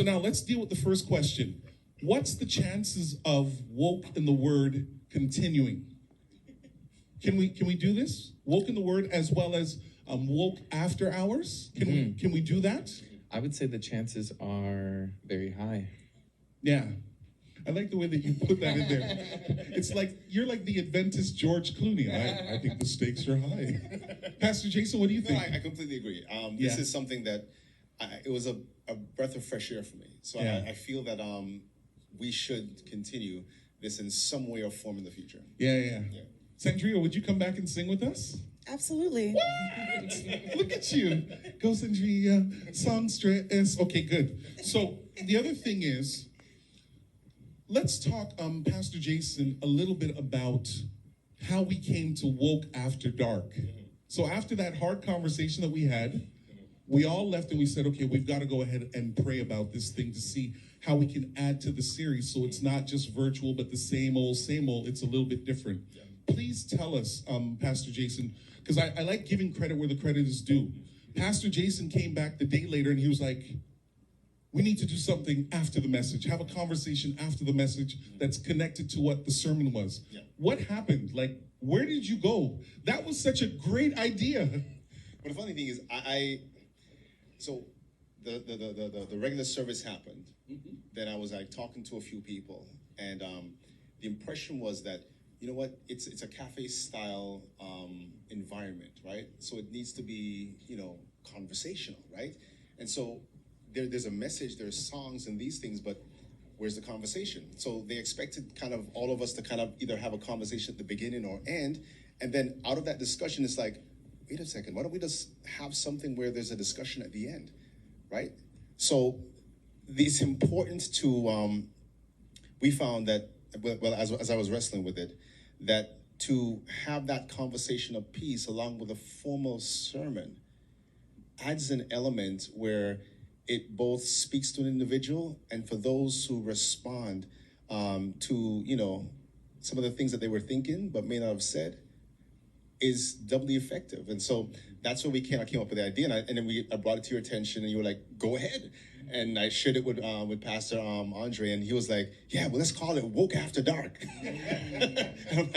So now let's deal with the first question. What's the chances of woke in the word continuing? Can we do this? Woke in the word as well as woke after hours? Can we do that? I would say the chances are very high. Yeah. I like the way that you put that in there. It's like you're like the Adventist George Clooney. I think the stakes are high. Pastor Jason, what do you No, think? I completely agree. This Yeah. is something that it was a breath of fresh air for me. So Yeah. I feel that we should continue this in some way or form in the future. Yeah. Sandria, would you come back and sing with us? Absolutely. Look at you. Go Sandria, songstress. Okay, good. So the other thing is, let's talk, Pastor Jason, a little bit about how we came to Woke After Dark. So after that hard conversation that we had, we all left and we said, okay, we've got to go ahead and pray about this thing to see how we can add to the series so it's not just virtual, but the same old, it's a little bit different. Please tell us, Pastor Jason, because I like giving credit where the credit is due. Pastor Jason came back the day later and he was like, we need to do something after the message, have a conversation after the message that's connected to what the sermon was. Yeah. What happened? Like, where did you go? That was such a great idea. But the funny thing is, so the regular service happened. Then I was like talking to a few people, and the impression was that, you know what, it's a cafe style environment, right? So it needs to be, conversational, right? And so there's a message, there's songs and these things, but where's the conversation? So they expected kind of all of us to kind of either have a conversation at the beginning or end, and then out of that discussion, it's like, wait a second, why don't we just have something where there's a discussion at the end, right? So it's important to, we found that, well, as I was wrestling with it, that to have that conversation of peace along with a formal sermon adds an element where it both speaks to an individual and for those who respond to, some of the things that they were thinking but may not have said is doubly effective. And so that's where I came up with the idea, and then I brought it to your attention, and you were like, go ahead. And I shared it with Pastor Andre, and he was like, yeah, well, let's call it Woke After Dark. And I'm like,